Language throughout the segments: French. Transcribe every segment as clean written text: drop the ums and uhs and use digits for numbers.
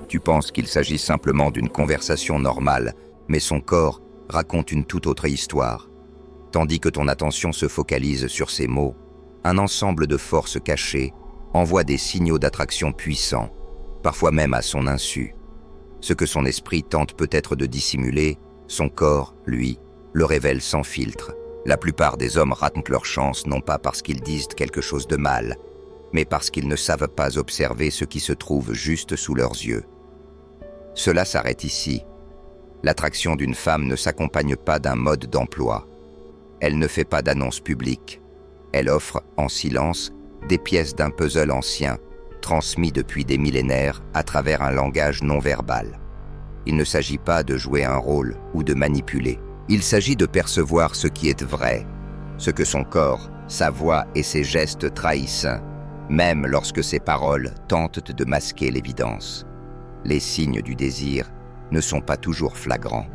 Tu penses qu'il s'agit simplement d'une conversation normale, mais son corps raconte une toute autre histoire. Tandis que ton attention se focalise sur ces mots, un ensemble de forces cachées envoie des signaux d'attraction puissants, parfois même à son insu. Ce que son esprit tente peut-être de dissimuler, son corps, lui, le révèle sans filtre. La plupart des hommes ratent leur chance non pas parce qu'ils disent quelque chose de mal, mais parce qu'ils ne savent pas observer ce qui se trouve juste sous leurs yeux. Cela s'arrête ici. L'attraction d'une femme ne s'accompagne pas d'un mode d'emploi. Elle ne fait pas d'annonce publique. Elle offre, en silence, des pièces d'un puzzle ancien, transmis depuis des millénaires à travers un langage non verbal. Il ne s'agit pas de jouer un rôle ou de manipuler. Il s'agit de percevoir ce qui est vrai, ce que son corps, sa voix et ses gestes trahissent, même lorsque ses paroles tentent de masquer l'évidence. Les signes du désir ne sont pas toujours flagrants.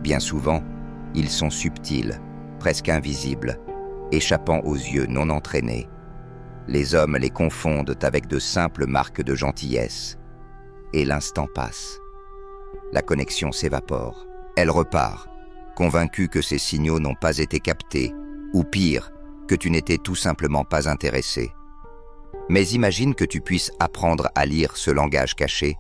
Bien souvent, ils sont subtils, presque invisibles, échappant aux yeux non entraînés. Les hommes les confondent avec de simples marques de gentillesse. Et l'instant passe. La connexion s'évapore. Elle repart, convaincue que ces signaux n'ont pas été captés, ou pire, que tu n'étais tout simplement pas intéressé. Mais imagine que tu puisses apprendre à lire ce langage caché.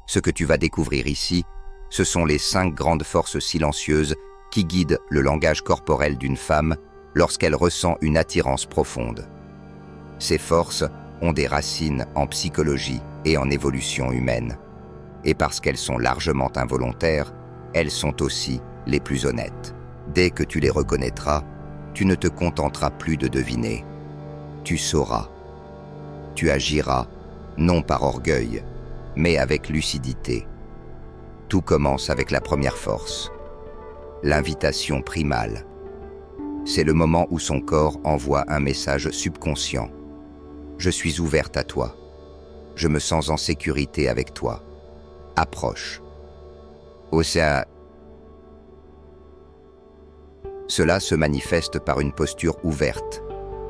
Ce que tu vas découvrir ici, ce sont les 5 grandes forces silencieuses qui guident le langage corporel d'une femme lorsqu'elle ressent une attirance profonde. Ces forces ont des racines en psychologie et en évolution humaine. Et parce qu'elles sont largement involontaires, elles sont aussi les plus honnêtes. Dès que tu les reconnaîtras, tu ne te contenteras plus de deviner. Tu sauras. Tu agiras, non par orgueil, mais avec lucidité. Tout commence avec la première force, l'invitation primale. C'est le moment où son corps envoie un message subconscient. Je suis ouverte à toi. Je me sens en sécurité avec toi. Approche. Cela se manifeste par une posture ouverte,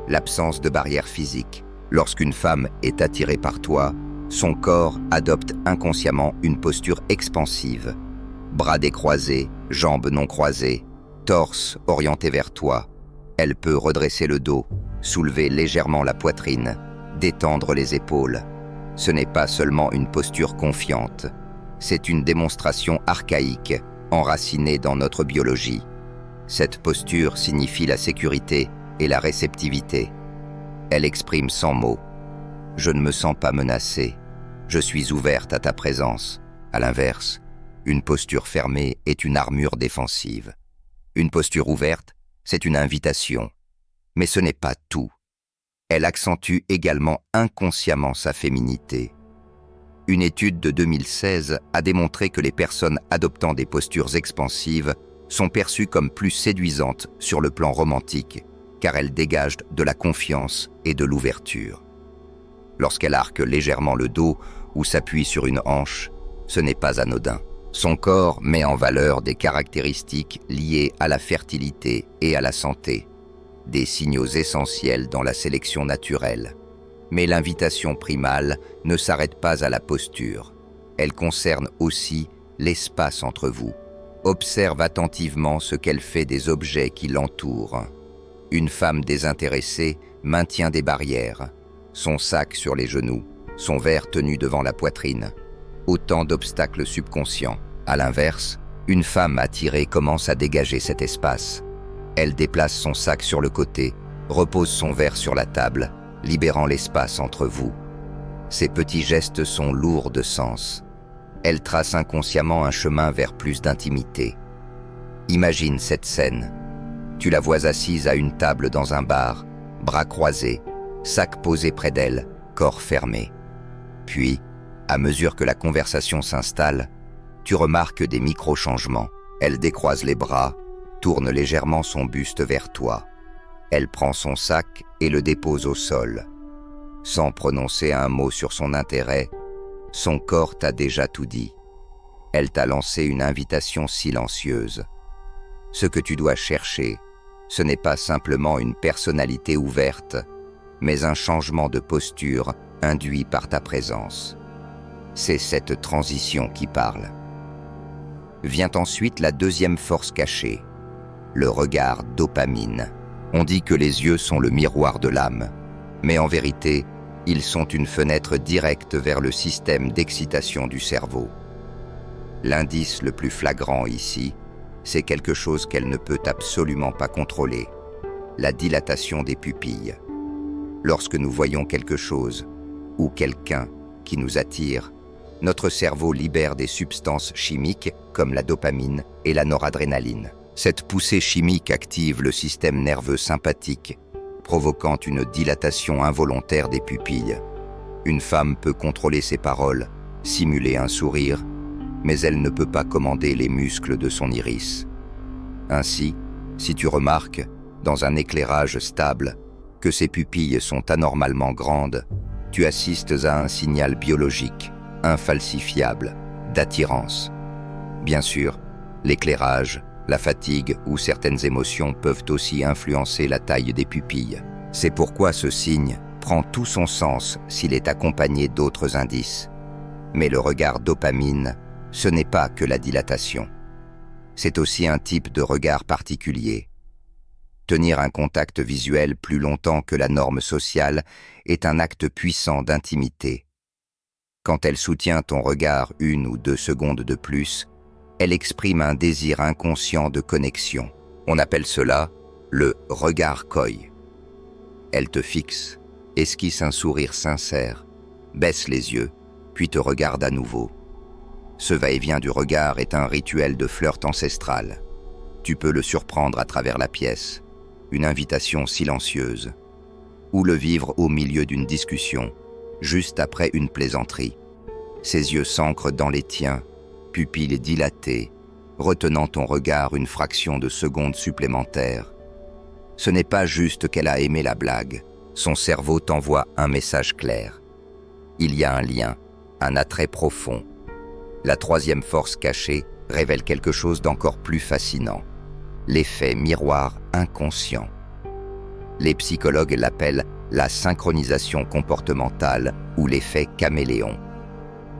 l'absence de barrière physique. Lorsqu'une femme est attirée par toi, son corps adopte inconsciemment une posture expansive. Bras décroisés, jambes non croisées, torse orienté vers toi. Elle peut redresser le dos, soulever légèrement la poitrine, détendre les épaules. Ce n'est pas seulement une posture confiante, c'est une démonstration archaïque, enracinée dans notre biologie. Cette posture signifie la sécurité et la réceptivité. Elle exprime sans mots. Je ne me sens pas menacée. Je suis ouverte à ta présence. À l'inverse, une posture fermée est une armure défensive. Une posture ouverte, c'est une invitation. Mais ce n'est pas tout. Elle accentue également inconsciemment sa féminité. Une étude de 2016 a démontré que les personnes adoptant des postures expansives sont perçues comme plus séduisantes sur le plan romantique, car elles dégagent de la confiance et de l'ouverture. Lorsqu'elle arque légèrement le dos ou s'appuie sur une hanche, ce n'est pas anodin. Son corps met en valeur des caractéristiques liées à la fertilité et à la santé, des signaux essentiels dans la sélection naturelle. Mais l'invitation primale ne s'arrête pas à la posture. Elle concerne aussi l'espace entre vous. Observe attentivement ce qu'elle fait des objets qui l'entourent. Une femme désintéressée maintient des barrières, son sac sur les genoux, son verre tenu devant la poitrine. Autant d'obstacles subconscients. À l'inverse, une femme attirée commence à dégager cet espace. Elle déplace son sac sur le côté, repose son verre sur la table, libérant l'espace entre vous. Ces petits gestes sont lourds de sens. Elle trace inconsciemment un chemin vers plus d'intimité. Imagine cette scène. Tu la vois assise à une table dans un bar, bras croisés, sac posé près d'elle, corps fermé. Puis, à mesure que la conversation s'installe, tu remarques des micro-changements. Elle décroise les bras, tourne légèrement son buste vers toi. Elle prend son sac et le dépose au sol. Sans prononcer un mot sur son intérêt, son corps t'a déjà tout dit. Elle t'a lancé une invitation silencieuse. Ce que tu dois chercher, ce n'est pas simplement une personnalité ouverte, mais un changement de posture induit par ta présence. C'est cette transition qui parle. Vient ensuite la deuxième force cachée, le regard dopamine. On dit que les yeux sont le miroir de l'âme, mais en vérité, ils sont une fenêtre directe vers le système d'excitation du cerveau. L'indice le plus flagrant ici, c'est quelque chose qu'elle ne peut absolument pas contrôler, la dilatation des pupilles. Lorsque nous voyons quelque chose ou quelqu'un qui nous attire, notre cerveau libère des substances chimiques comme la dopamine et la noradrénaline. Cette poussée chimique active le système nerveux sympathique, provoquant une dilatation involontaire des pupilles. Une femme peut contrôler ses paroles, simuler un sourire, mais elle ne peut pas commander les muscles de son iris. Ainsi, si tu remarques, dans un éclairage stable, que ses pupilles sont anormalement grandes, tu assistes à un signal biologique, infalsifiable, d'attirance. Bien sûr, l'éclairage, la fatigue ou certaines émotions peuvent aussi influencer la taille des pupilles. C'est pourquoi ce signe prend tout son sens s'il est accompagné d'autres indices. Mais le regard dopamine, ce n'est pas que la dilatation. C'est aussi un type de regard particulier. Tenir un contact visuel plus longtemps que la norme sociale est un acte puissant d'intimité. Quand elle soutient ton regard 1 ou 2 secondes de plus, elle exprime un désir inconscient de connexion. On appelle cela le regard coy. Elle te fixe, esquisse un sourire sincère, baisse les yeux, puis te regarde à nouveau. Ce va-et-vient du regard est un rituel de flirt ancestral. Tu peux le surprendre à travers la pièce, une invitation silencieuse, ou le vivre au milieu d'une discussion, juste après une plaisanterie. Ses yeux s'ancrent dans les tiens, pupilles dilatées, retenant ton regard une fraction de seconde supplémentaire. Ce n'est pas juste qu'elle a aimé la blague, son cerveau t'envoie un message clair. Il y a un lien, un attrait profond. La troisième force cachée révèle quelque chose d'encore plus fascinant, l'effet miroir inconscient. Les psychologues l'appellent la synchronisation comportementale ou l'effet caméléon.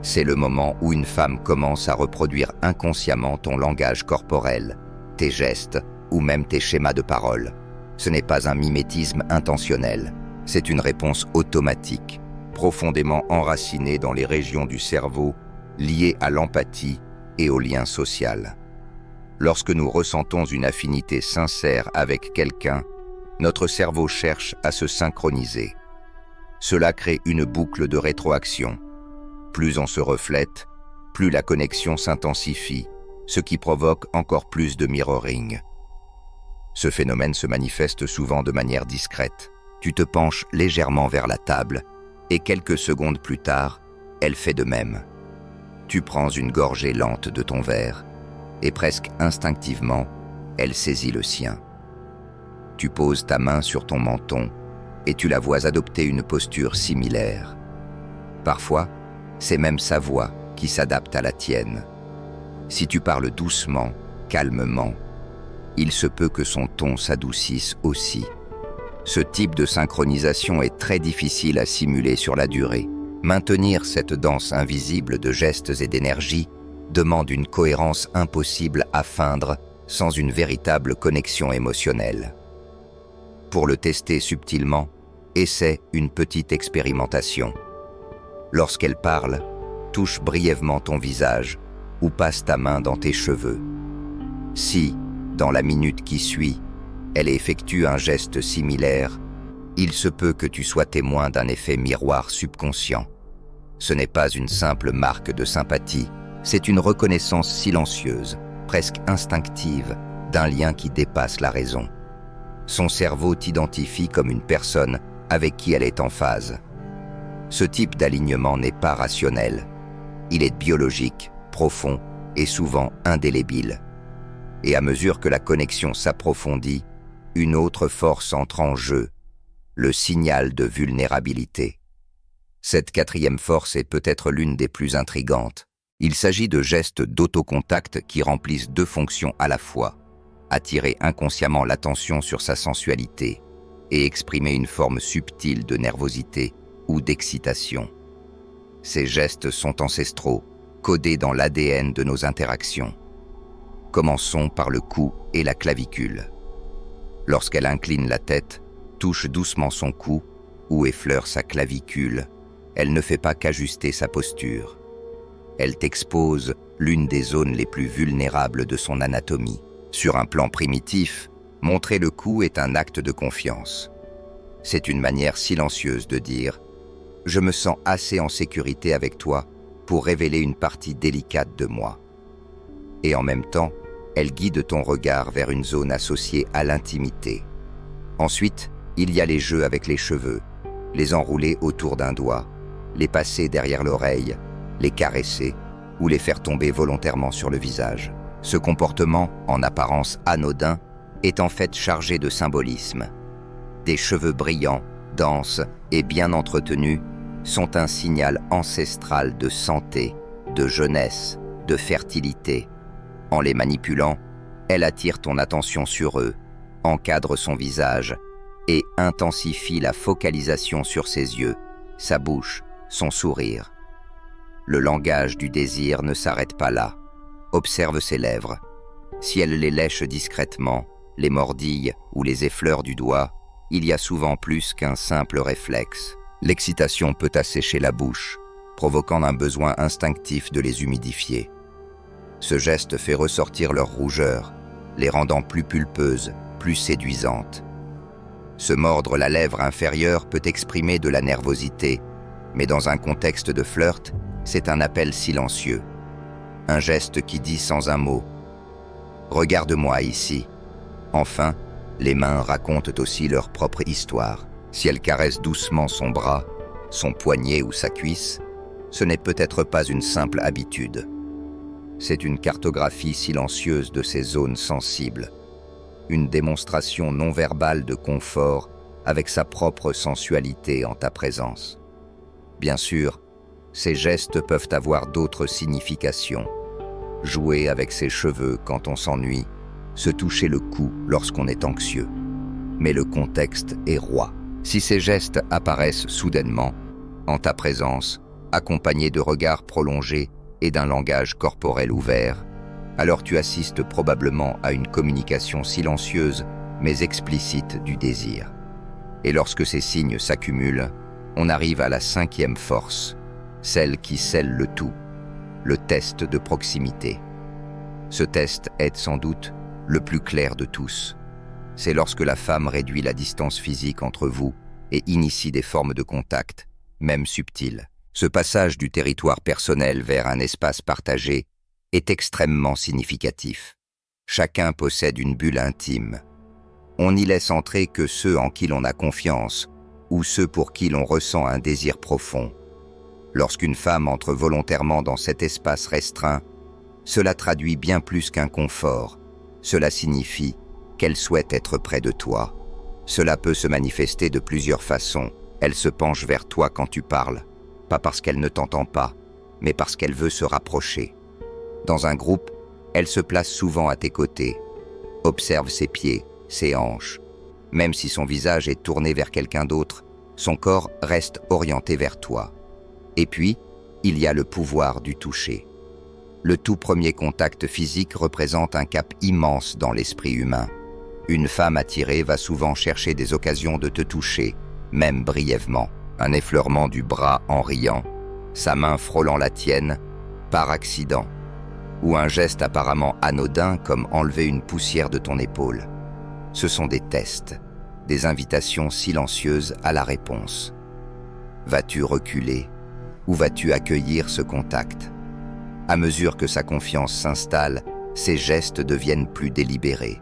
C'est le moment où une femme commence à reproduire inconsciemment ton langage corporel, tes gestes ou même tes schémas de parole. Ce n'est pas un mimétisme intentionnel, c'est une réponse automatique, profondément enracinée dans les régions du cerveau liées à l'empathie et au lien social. Lorsque nous ressentons une affinité sincère avec quelqu'un, notre cerveau cherche à se synchroniser. Cela crée une boucle de rétroaction. Plus on se reflète, plus la connexion s'intensifie, ce qui provoque encore plus de mirroring. Ce phénomène se manifeste souvent de manière discrète. Tu te penches légèrement vers la table et quelques secondes plus tard, elle fait de même. Tu prends une gorgée lente de ton verre et presque instinctivement, elle saisit le sien. Tu poses ta main sur ton menton et tu la vois adopter une posture similaire. Parfois, c'est même sa voix qui s'adapte à la tienne. Si tu parles doucement, calmement, il se peut que son ton s'adoucisse aussi. Ce type de synchronisation est très difficile à simuler sur la durée. Maintenir cette danse invisible de gestes et d'énergie demande une cohérence impossible à feindre sans une véritable connexion émotionnelle. Pour le tester subtilement, essaie une petite expérimentation. Lorsqu'elle parle, touche brièvement ton visage ou passe ta main dans tes cheveux. Si, dans la minute qui suit, elle effectue un geste similaire, il se peut que tu sois témoin d'un effet miroir subconscient. Ce n'est pas une simple marque de sympathie, c'est une reconnaissance silencieuse, presque instinctive, d'un lien qui dépasse la raison. Son cerveau t'identifie comme une personne avec qui elle est en phase. Ce type d'alignement n'est pas rationnel. Il est biologique, profond et souvent indélébile. Et à mesure que la connexion s'approfondit, une autre force entre en jeu, le signal de vulnérabilité. Cette quatrième force est peut-être l'une des plus intrigantes. Il s'agit de gestes d'autocontact qui remplissent deux fonctions à la fois, attirer inconsciemment l'attention sur sa sensualité et exprimer une forme subtile de nervosité ou d'excitation. Ces gestes sont ancestraux, codés dans l'ADN de nos interactions. Commençons par le cou et la clavicule. Lorsqu'elle incline la tête, touche doucement son cou ou effleure sa clavicule, elle ne fait pas qu'ajuster sa posture. Elle t'expose l'une des zones les plus vulnérables de son anatomie. Sur un plan primitif, montrer le cou est un acte de confiance. C'est une manière silencieuse de dire « Je me sens assez en sécurité avec toi pour révéler une partie délicate de moi ». Et en même temps, elle guide ton regard vers une zone associée à l'intimité. Ensuite, il y a les jeux avec les cheveux, les enrouler autour d'un doigt, les passer derrière l'oreille, les caresser ou les faire tomber volontairement sur le visage. Ce comportement, en apparence anodin, est en fait chargé de symbolisme. Des cheveux brillants, denses et bien entretenus sont un signal ancestral de santé, de jeunesse, de fertilité. En les manipulant, elle attire ton attention sur eux, encadre son visage et intensifie la focalisation sur ses yeux, sa bouche, son sourire. Le langage du désir ne s'arrête pas là. Observe ses lèvres. Si elle les lèche discrètement, les mordille ou les effleure du doigt, il y a souvent plus qu'un simple réflexe. L'excitation peut assécher la bouche, provoquant un besoin instinctif de les humidifier. Ce geste fait ressortir leur rougeur, les rendant plus pulpeuses, plus séduisantes. Se mordre la lèvre inférieure peut exprimer de la nervosité, mais dans un contexte de flirt, c'est un appel silencieux. Un geste qui dit sans un mot « Regarde-moi ici ». Enfin, les mains racontent aussi leur propre histoire. Si elle caresse doucement son bras, son poignet ou sa cuisse, ce n'est peut-être pas une simple habitude. C'est une cartographie silencieuse de ces zones sensibles, une démonstration non verbale de confort avec sa propre sensualité en ta présence. Bien sûr, ces gestes peuvent avoir d'autres significations. Jouer avec ses cheveux quand on s'ennuie, se toucher le cou lorsqu'on est anxieux. Mais le contexte est roi. Si ces gestes apparaissent soudainement, en ta présence, accompagnés de regards prolongés et d'un langage corporel ouvert, alors tu assistes probablement à une communication silencieuse mais explicite du désir. Et lorsque ces signes s'accumulent, on arrive à la 5e force, celle qui scelle le tout, le test de proximité. Ce test est sans doute le plus clair de tous. C'est lorsque la femme réduit la distance physique entre vous et initie des formes de contact, même subtiles. Ce passage du territoire personnel vers un espace partagé est extrêmement significatif. Chacun possède une bulle intime. On n'y laisse entrer que ceux en qui l'on a confiance ou ceux pour qui l'on ressent un désir profond. Lorsqu'une femme entre volontairement dans cet espace restreint, cela traduit bien plus qu'un confort. Cela signifie qu'elle souhaite être près de toi. Cela peut se manifester de plusieurs façons. Elle se penche vers toi quand tu parles, pas parce qu'elle ne t'entend pas, mais parce qu'elle veut se rapprocher. Dans un groupe, elle se place souvent à tes côtés, observe ses pieds, ses hanches. Même si son visage est tourné vers quelqu'un d'autre, son corps reste orienté vers toi. Et puis, il y a le pouvoir du toucher. Le tout premier contact physique représente un cap immense dans l'esprit humain. Une femme attirée va souvent chercher des occasions de te toucher, même brièvement. Un effleurement du bras en riant, sa main frôlant la tienne, par accident, ou un geste apparemment anodin comme enlever une poussière de ton épaule. Ce sont des tests, des invitations silencieuses à la réponse. Vas-tu reculer ou vas-tu accueillir ce contact ? À mesure que sa confiance s'installe, ses gestes deviennent plus délibérés.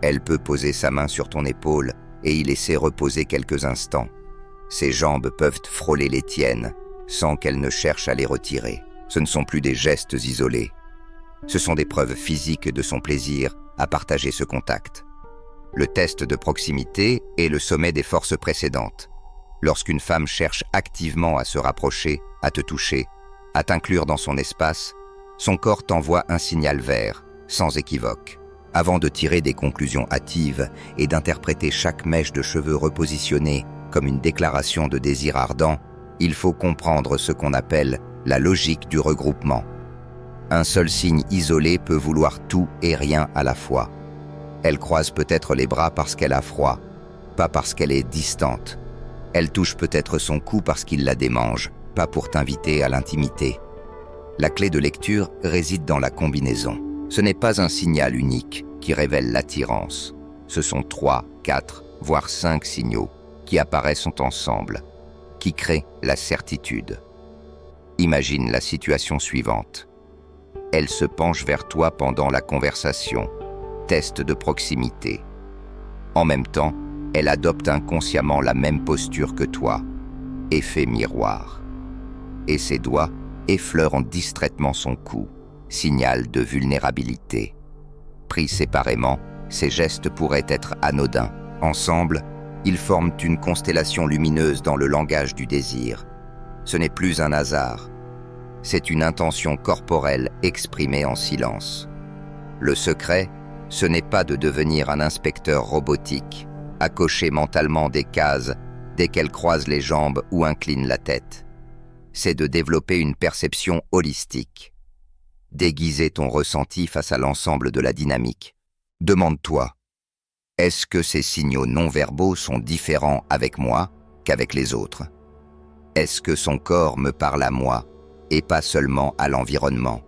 Elle peut poser sa main sur ton épaule et y laisser reposer quelques instants. Ses jambes peuvent frôler les tiennes sans qu'elle ne cherche à les retirer. Ce ne sont plus des gestes isolés. Ce sont des preuves physiques de son plaisir à partager ce contact. Le test de proximité est le sommet des forces précédentes. Lorsqu'une femme cherche activement à se rapprocher, à te toucher, à t'inclure dans son espace, son corps t'envoie un signal vert, sans équivoque. Avant de tirer des conclusions hâtives et d'interpréter chaque mèche de cheveux repositionnée comme une déclaration de désir ardent, Il faut comprendre ce qu'on appelle la logique du regroupement. Un seul signe isolé peut vouloir tout et rien à la fois. Elle croise peut-être les bras parce qu'elle a froid, pas parce qu'elle est distante. Elle touche peut-être son cou parce qu'il la démange, pas pour t'inviter à l'intimité. La clé de lecture réside dans la combinaison. Ce n'est pas un signal unique qui révèle l'attirance. Ce sont 3, 4, voire 5 signaux qui apparaissent ensemble, qui créent la certitude. Imagine la situation suivante. Elle se penche vers toi pendant la conversation, test de proximité. En même temps, elle adopte inconsciemment la même posture que toi, effet miroir. Et ses doigts effleurent distraitement son cou, signal de vulnérabilité. Pris séparément, ces gestes pourraient être anodins. Ensemble, ils forment une constellation lumineuse dans le langage du désir. Ce n'est plus un hasard. C'est une intention corporelle exprimée en silence. Le secret, ce n'est pas de devenir un inspecteur robotique, à cocher mentalement des cases dès qu'elle croise les jambes ou incline la tête. C'est de développer une perception holistique. Déguiser ton ressenti face à l'ensemble de la dynamique. Demande-toi, est-ce que ces signaux non-verbaux sont différents avec moi qu'avec les autres? Est-ce que son corps me parle à moi et pas seulement à l'environnement?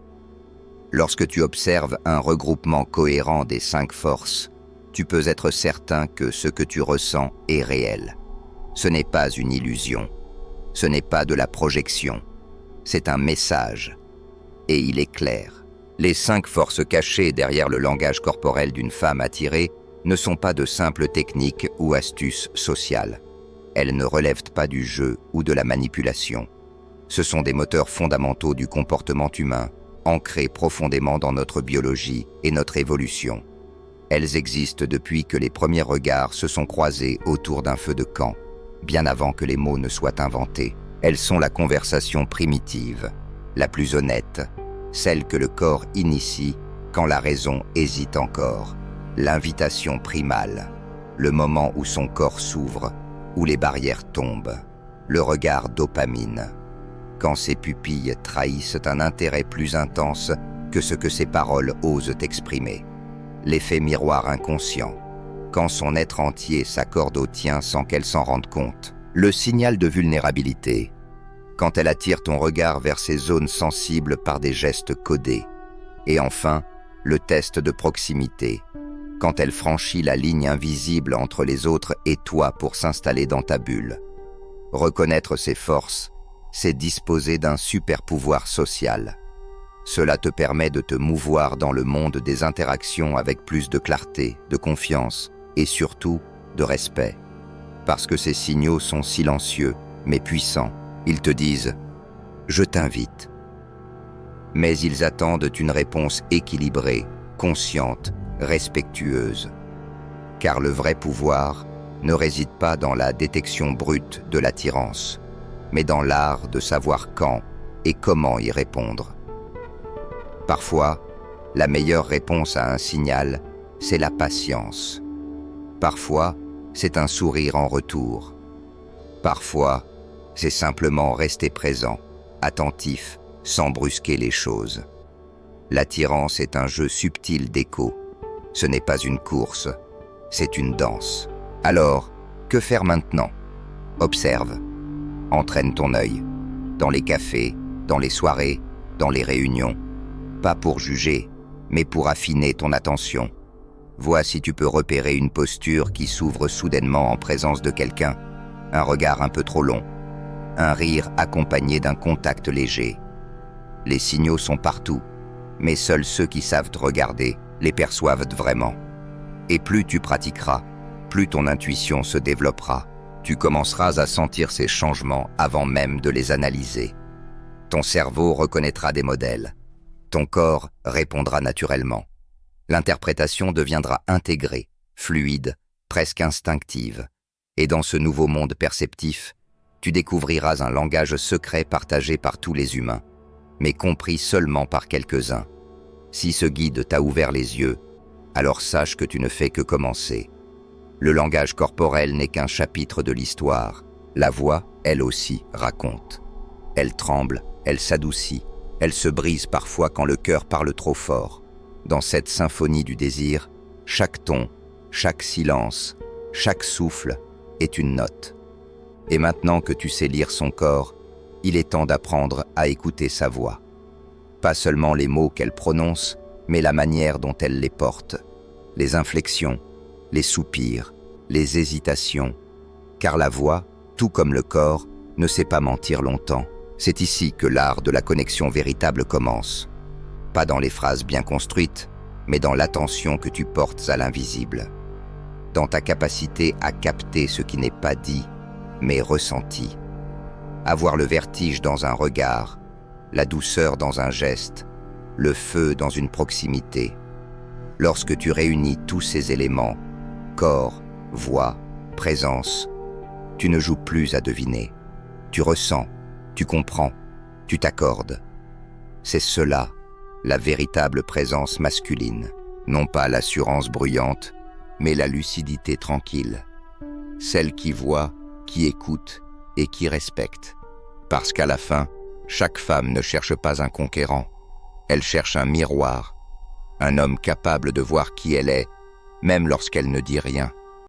Lorsque tu observes un regroupement cohérent des 5 forces, tu peux être certain que ce que tu ressens est réel. Ce n'est pas une illusion. Ce n'est pas de la projection. C'est un message. Et il est clair. Les 5 forces cachées derrière le langage corporel d'une femme attirée ne sont pas de simples techniques ou astuces sociales. Elles ne relèvent pas du jeu ou de la manipulation. Ce sont des moteurs fondamentaux du comportement humain, ancrés profondément dans notre biologie et notre évolution. Elles existent depuis que les premiers regards se sont croisés autour d'un feu de camp, bien avant que les mots ne soient inventés. Elles sont la conversation primitive, la plus honnête, celle que le corps initie quand la raison hésite encore. L'invitation primale, le moment où son corps s'ouvre, où les barrières tombent, le regard dopamine, quand ses pupilles trahissent un intérêt plus intense que ce que ses paroles osent exprimer. L'effet miroir inconscient, quand son être entier s'accorde au tien sans qu'elle s'en rende compte. Le signal de vulnérabilité, quand elle attire ton regard vers ses zones sensibles par des gestes codés. Et enfin, le test de proximité, quand elle franchit la ligne invisible entre les autres et toi pour s'installer dans ta bulle. Reconnaître ses forces, c'est disposer d'un super pouvoir social. Cela te permet de te mouvoir dans le monde des interactions avec plus de clarté, de confiance et surtout de respect. Parce que ces signaux sont silencieux, mais puissants. Ils te disent « Je t'invite ». Mais ils attendent une réponse équilibrée, consciente, respectueuse. Car le vrai pouvoir ne réside pas dans la détection brute de l'attirance, mais dans l'art de savoir quand et comment y répondre. Parfois, la meilleure réponse à un signal, c'est la patience. Parfois, c'est un sourire en retour. Parfois, c'est simplement rester présent, attentif, sans brusquer les choses. L'attirance est un jeu subtil d'écho. Ce n'est pas une course, c'est une danse. Alors, que faire maintenant? Observe. Entraîne ton œil. Dans les cafés, dans les soirées, dans les réunions. Pas pour juger, mais pour affiner ton attention. Vois si tu peux repérer une posture qui s'ouvre soudainement en présence de quelqu'un. Un regard un peu trop long. Un rire accompagné d'un contact léger. Les signaux sont partout, mais seuls ceux qui savent te regarder les perçoivent vraiment. Et plus tu pratiqueras, plus ton intuition se développera. Tu commenceras à sentir ces changements avant même de les analyser. Ton cerveau reconnaîtra des modèles. Ton corps répondra naturellement. L'interprétation deviendra intégrée, fluide, presque instinctive. Et dans ce nouveau monde perceptif, tu découvriras un langage secret partagé par tous les humains, mais compris seulement par quelques-uns. Si ce guide t'a ouvert les yeux, alors sache que tu ne fais que commencer. Le langage corporel n'est qu'un chapitre de l'histoire. La voix, elle aussi, raconte. Elle tremble, elle s'adoucit, elle se brise parfois quand le cœur parle trop fort. Dans cette symphonie du désir, chaque ton, chaque silence, chaque souffle est une note. Et maintenant que tu sais lire son corps, il est temps d'apprendre à écouter sa voix. Pas seulement les mots qu'elle prononce, mais la manière dont elle les porte. Les inflexions, les soupirs, les hésitations. Car la voix, tout comme le corps, ne sait pas mentir longtemps. C'est ici que l'art de la connexion véritable commence. Pas dans les phrases bien construites, mais dans l'attention que tu portes à l'invisible. Dans ta capacité à capter ce qui n'est pas dit, mais ressenti. Avoir le vertige dans un regard, la douceur dans un geste, le feu dans une proximité. Lorsque tu réunis tous ces éléments, corps, voix, présence, tu ne joues plus à deviner. Tu ressens, tu comprends, tu t'accordes. C'est cela, la véritable présence masculine. Non pas l'assurance bruyante, mais la lucidité tranquille. Celle qui voit, qui écoute et qui respecte. Parce qu'à la fin, chaque femme ne cherche pas un conquérant. Elle cherche un miroir, un homme capable de voir qui elle est, même lorsqu'elle ne dit rien.